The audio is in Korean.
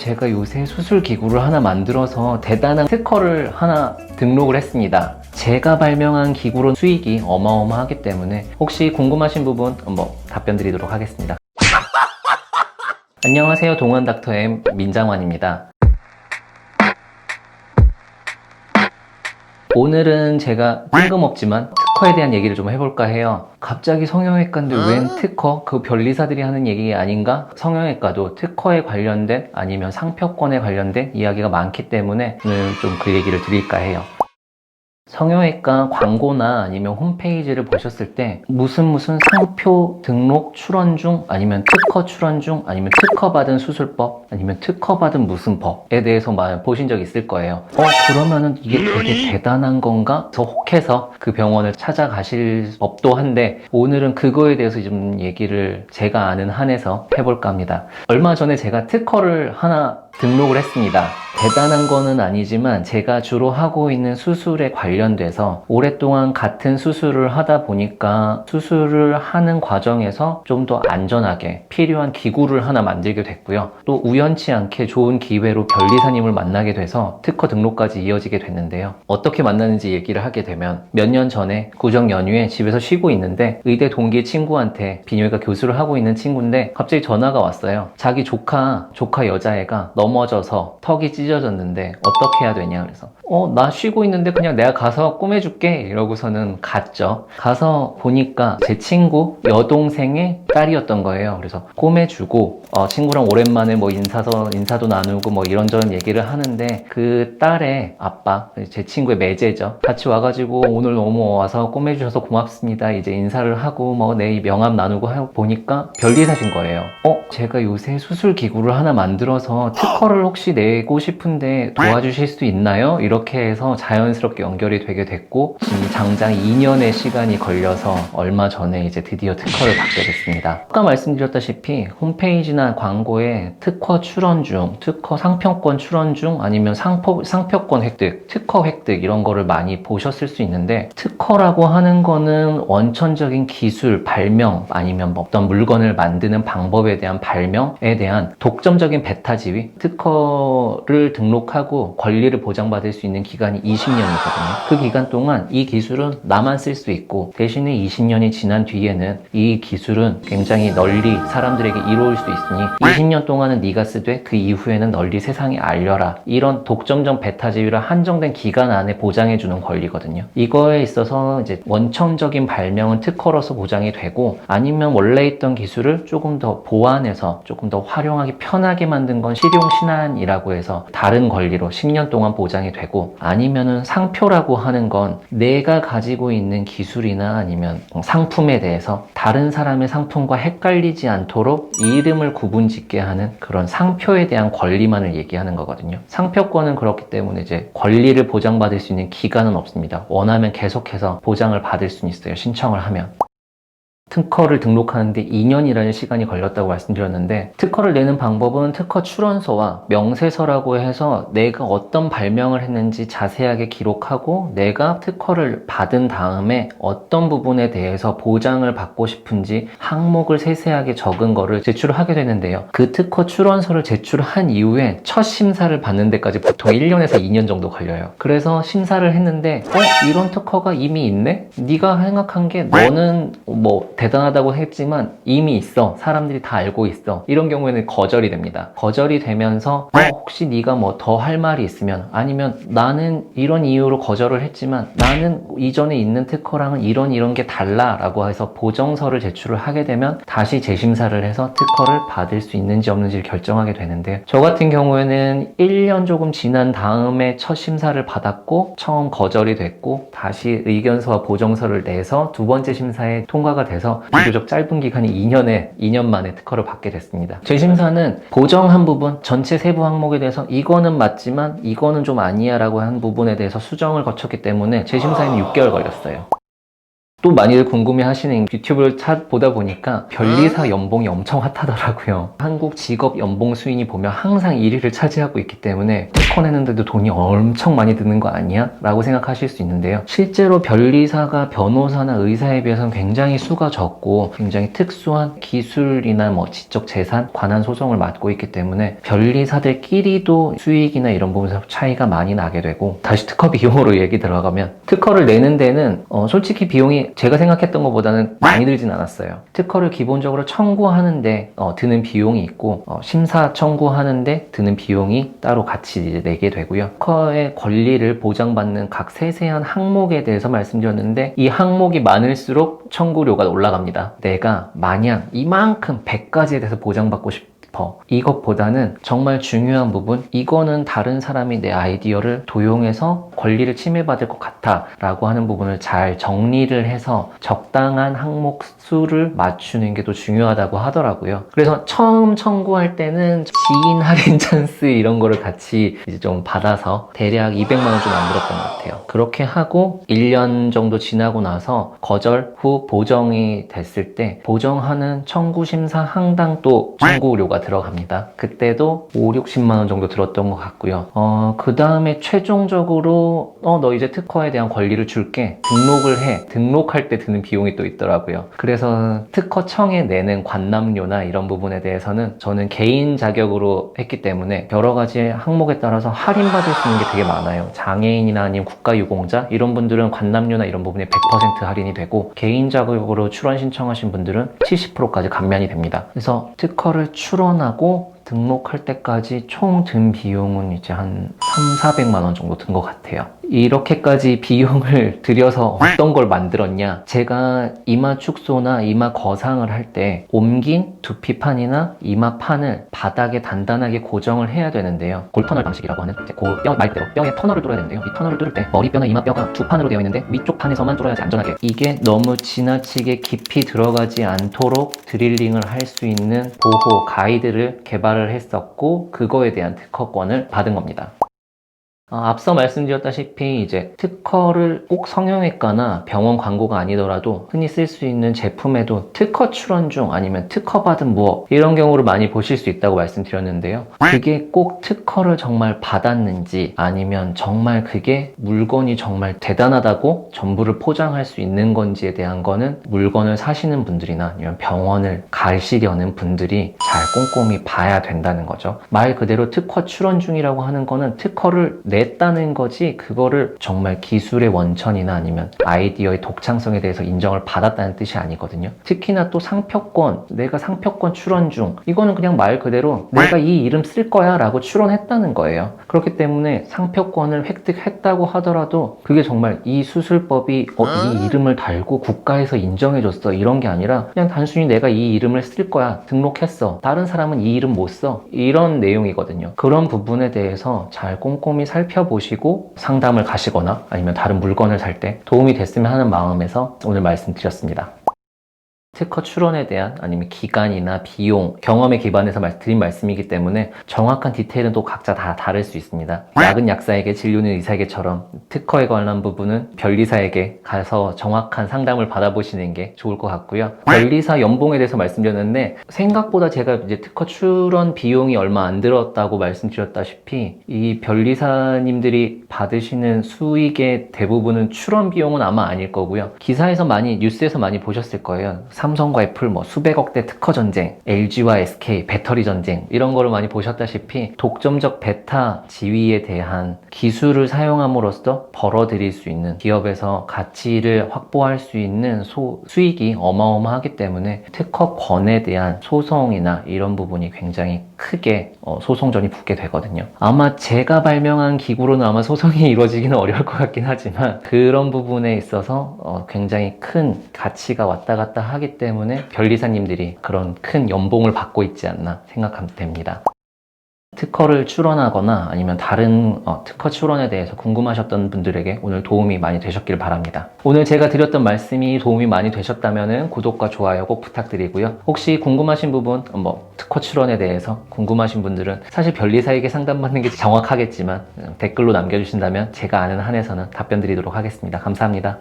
제가 요새 수술 기구를 하나 만들어서 대단한 특허를 하나 등록을 했습니다. 제가 발명한 기구로 수익이 어마어마하기 때문에 혹시 궁금하신 부분 답변 드리도록 하겠습니다. 안녕하세요, 동안닥터M 민장환입니다. 오늘은 제가 뜬금없지만 특허에 대한 얘기를 좀 해볼까 해요. 갑자기 성형외과인데 웬 특허? 그 변리사들이 하는 얘기 아닌가? 성형외과도 특허에 관련된 아니면 상표권에 관련된 이야기가 많기 때문에 오늘 좀 그 얘기를 드릴까 해요. 성형외과 광고나 아니면 홈페이지를 보셨을 때 무슨 상표 등록 출원 중 아니면 특허 출원 중 아니면 특허받은 수술법 아니면 특허받은 무슨 법에 대해서 보신 적 있을 거예요. 그러면은 이게 되게 대단한 건가? 저 혹해서 그 병원을 찾아가실 법도 한데 오늘은 그거에 대해서 좀 얘기를 제가 아는 한에서 해볼까 합니다. 얼마 전에 제가 특허를 하나 등록을 했습니다. 대단한 거는 아니지만 제가 주로 하고 있는 수술에 관련돼서 오랫동안 같은 수술을 하다 보니까 수술을 하는 과정에서 좀 더 안전하게 필요한 기구를 하나 만들게 됐고요. 또 우연치 않게 좋은 기회로 변리사님을 만나게 돼서 특허 등록까지 이어지게 됐는데요. 어떻게 만났는지 얘기를 하게 되면 몇 년 전에 구정 연휴에 집에서 쉬고 있는데 의대 동기 친구한테 비뇨기과 교수를 하고 있는 친구인데 갑자기 전화가 왔어요. 자기 조카 여자애가 넘어져서 턱이 찢어졌는데 어떻게 해야 되냐 그래서 나 쉬고 있는데 그냥 내가 가서 꼬매줄게 이러고서는 갔죠. 가서 보니까 제 친구 여동생의 딸이었던 거예요. 그래서 꼬매주고 친구랑 오랜만에 인사도 나누고 이런저런 얘기를 하는데 그 딸의 아빠, 제 친구의 매제죠. 같이 와가지고 오늘 너무 와서 꼬매주셔서 고맙습니다. 이제 인사를 하고 내 명함 나누고 보니까 별리사신 거예요. 제가 요새 수술 기구를 하나 만들어서 특허를 혹시 내고 싶은데 도와주실 수 있나요? 이렇게 해서 자연스럽게 연결이 되게 됐고 지금 장장 2년의 시간이 걸려서 얼마 전에 이제 드디어 특허를 받게 됐습니다. 아까 말씀드렸다시피 홈페이지나 광고에 특허 출원 중, 특허 상표권 출원 중 아니면 상표권 획득, 특허 획득 이런 거를 많이 보셨을 수 있는데 특허라고 하는 거는 원천적인 기술, 발명 아니면 어떤 물건을 만드는 방법에 대한 발명에 대한 독점적인 배타 지위, 특허를 등록하고 권리를 보장받을 수 있는 기간이 20년이거든요. 그 기간 동안 이 기술은 나만 쓸 수 있고 대신에 20년이 지난 뒤에는 이 기술은 굉장히 널리 사람들에게 이로울 수 있으니 20년 동안은 네가 쓰되 그 이후에는 널리 세상에 알려라. 이런 독점적 배타 지위를 한정된 기간 안에 보장해주는 권리거든요. 이거에 있어서 이제 원천적인 발명은 특허로서 보장이 되고 아니면 원래 있던 기술을 조금 더 보완해서 조금 더 활용하기 편하게 만든 건 실용신안이라고 해서 다른 권리로 10년 동안 보장이 되고 아니면은 상표라고 하는 건 내가 가지고 있는 기술이나 아니면 상품에 대해서 다른 사람의 상품과 헷갈리지 않도록 이름을 구분짓게 하는 그런 상표에 대한 권리만을 얘기하는 거거든요. 상표권은 그렇기 때문에 이제 권리를 보장받을 수 있는 기간은 없습니다. 원하면 계속해서 보장을 받을 수는 있어요. 신청을 하면. 특허를 등록하는데 2년이라는 시간이 걸렸다고 말씀드렸는데 특허를 내는 방법은 특허 출원서와 명세서라고 해서 내가 어떤 발명을 했는지 자세하게 기록하고 내가 특허를 받은 다음에 어떤 부분에 대해서 보장을 받고 싶은지 항목을 세세하게 적은 거를 제출을 하게 되는데요. 그 특허 출원서를 제출한 이후에 첫 심사를 받는 데까지 보통 1년에서 2년 정도 걸려요. 그래서 심사를 했는데 이런 특허가 이미 있네? 네가 생각한 게 너는 대단하다고 했지만 이미 있어. 사람들이 다 알고 있어. 이런 경우에는 거절이 됩니다. 거절이 되면서 혹시 네가 더 할 말이 있으면 아니면 나는 이런 이유로 거절을 했지만 나는 이전에 있는 특허랑은 이런 게 달라 라고 해서 보정서를 제출을 하게 되면 다시 재심사를 해서 특허를 받을 수 있는지 없는지를 결정하게 되는데 저 같은 경우에는 1년 조금 지난 다음에 첫 심사를 받았고 처음 거절이 됐고 다시 의견서와 보정서를 내서 두 번째 심사에 통과가 돼서 비교적 짧은 기간이 2년 만에 특허를 받게 됐습니다. 재심사는 보정한 부분, 전체 세부 항목에 대해서 이거는 맞지만 이거는 좀 아니야 라고 한 부분에 대해서 수정을 거쳤기 때문에 재심사에는 6개월 걸렸어요. 또 많이들 궁금해하시는 유튜브를 보다 보니까 변리사 연봉이 엄청 핫하더라고요. 한국 직업 연봉 수인이 보면 항상 1위를 차지하고 있기 때문에 특허 내는데도 돈이 엄청 많이 드는 거 아니야? 라고 생각하실 수 있는데요. 실제로 변리사가 변호사나 의사에 비해서는 굉장히 수가 적고 굉장히 특수한 기술이나 지적 재산 관한 소송을 맡고 있기 때문에 변리사들끼리도 수익이나 이런 부분에서 차이가 많이 나게 되고, 다시 특허 비용으로 얘기 들어가면 특허를 내는 데는 솔직히 비용이 제가 생각했던 것보다는 많이 들진 않았어요. 특허를 기본적으로 청구하는데 드는 비용이 있고, 심사 청구하는데 드는 비용이 따로 같이 이제 내게 되고요. 특허의 권리를 보장받는 각 세세한 항목에 대해서 말씀드렸는데, 이 항목이 많을수록 청구료가 올라갑니다. 내가 마냥 이만큼 100가지에 대해서 보장받고 싶다, 이것보다는 정말 중요한 부분, 이거는 다른 사람이 내 아이디어를 도용해서 권리를 침해받을 것 같아 라고 하는 부분을 잘 정리를 해서 적당한 항목 수를 맞추는 게 더 중요하다고 하더라고요. 그래서 처음 청구할 때는 지인 할인 찬스 이런 거를 같이 이제 좀 받아서 대략 200만 원 좀 안 들었던 것 같아요. 그렇게 하고 1년 정도 지나고 나서 거절 후 보정이 됐을 때 보정하는 청구 심사 항당 또 청구료가 들어갑니다. 그때도 5, 60만 원 정도 들었던 것 같고요. 그 다음에 최종적으로 너 이제 특허에 대한 권리를 줄게, 등록을 해. 등록할 때 드는 비용이 또 있더라고요. 그래서 특허청에 내는 관람료나 이런 부분에 대해서는 저는 개인 자격으로 했기 때문에 여러 가지 항목에 따라서 할인받을 수 있는 게 되게 많아요. 장애인이나 아니면 국가유공자 이런 분들은 관람료나 이런 부분에 100% 할인이 되고, 개인 자격으로 출원 신청하신 분들은 70%까지 감면이 됩니다. 그래서 특허를 출원하고 등록할 때까지 총 든 비용은 이제 한 300~400만 원 정도 든 것 같아요. 이렇게까지 비용을 들여서 어떤 걸 만들었냐, 제가 이마 축소나 이마 거상을 할 때 옮긴 두피판이나 이마판을 바닥에 단단하게 고정을 해야 되는데요. 골터널 방식이라고 하는 뼈 말대로 뼈에 터널을 뚫어야 되는데요. 이 터널을 뚫을 때 머리뼈나 이마뼈가 두 판으로 되어 있는데 위쪽 판에서만 뚫어야지 안전하게, 이게 너무 지나치게 깊이 들어가지 않도록 드릴링을 할 수 있는 보호 가이드를 개발을 했었고, 그거에 대한 특허권을 받은 겁니다. 앞서 말씀드렸다시피 이제 특허를 꼭 성형외과나 병원 광고가 아니더라도 흔히 쓸 수 있는 제품에도 특허 출원 중 아니면 특허 받은 무엇 이런 경우를 많이 보실 수 있다고 말씀드렸는데요. 그게 꼭 특허를 정말 받았는지, 아니면 정말 그게 물건이 정말 대단하다고 전부를 포장할 수 있는 건지에 대한 거는 물건을 사시는 분들이나 아니면 병원을 가시려는 분들이 잘 꼼꼼히 봐야 된다는 거죠. 말 그대로 특허 출원 중이라고 하는 거는 특허를 냈다는 거지, 그거를 정말 기술의 원천이나 아니면 아이디어의 독창성에 대해서 인정을 받았다는 뜻이 아니거든요. 특히나 또 상표권, 내가 상표권 출원 중, 이거는 그냥 말 그대로 내가 이 이름 쓸 거야 라고 출원했다는 거예요. 그렇기 때문에 상표권을 획득했다고 하더라도 그게 정말 이 수술법이 이 이름을 달고 국가에서 인정해줬어 이런 게 아니라, 그냥 단순히 내가 이 이름을 쓸 거야, 등록했어, 다른 사람은 이 이름 못 써, 이런 내용이거든요. 그런 부분에 대해서 잘 꼼꼼히 살펴보시고 상담을 가시거나 아니면 다른 물건을 살 때 도움이 됐으면 하는 마음에서 오늘 말씀드렸습니다. 특허 출원에 대한 아니면 기간이나 비용, 경험에 기반해서 드린 말씀이기 때문에 정확한 디테일은 또 각자 다 다를 수 있습니다. 약은 약사에게, 진료는 의사에게처럼 특허에 관한 부분은 변리사에게 가서 정확한 상담을 받아보시는 게 좋을 것 같고요. 변리사 연봉에 대해서 말씀드렸는데, 생각보다 제가 이제 특허 출원 비용이 얼마 안 들었다고 말씀드렸다시피 이 변리사님들이 받으시는 수익의 대부분은 출원 비용은 아마 아닐 거고요. 기사에서 뉴스에서 많이 보셨을 거예요. 삼성과 애플 수백억대 특허 전쟁, LG와 SK 배터리 전쟁, 이런 거를 많이 보셨다시피 독점적 베타 지위에 대한 기술을 사용함으로써 벌어들일 수 있는, 기업에서 가치를 확보할 수 있는 수익이 어마어마하기 때문에 특허권에 대한 소송이나 이런 부분이 굉장히 크게 소송전이 붙게 되거든요. 아마 제가 발명한 기구로는 아마 소송이 이루어지기는 어려울 것 같긴 하지만, 그런 부분에 있어서 굉장히 큰 가치가 왔다 갔다 하기 때문에 변리사님들이 그런 큰 연봉을 받고 있지 않나 생각하면 됩니다. 특허를 출원하거나 아니면 다른 특허 출원에 대해서 궁금하셨던 분들에게 오늘 도움이 많이 되셨길 바랍니다. 오늘 제가 드렸던 말씀이 도움이 많이 되셨다면 구독과 좋아요 꼭 부탁드리고요. 혹시 궁금하신 부분, 특허 출원에 대해서 궁금하신 분들은 사실 변리사에게 상담받는 게 정확하겠지만 댓글로 남겨주신다면 제가 아는 한에서는 답변 드리도록 하겠습니다. 감사합니다.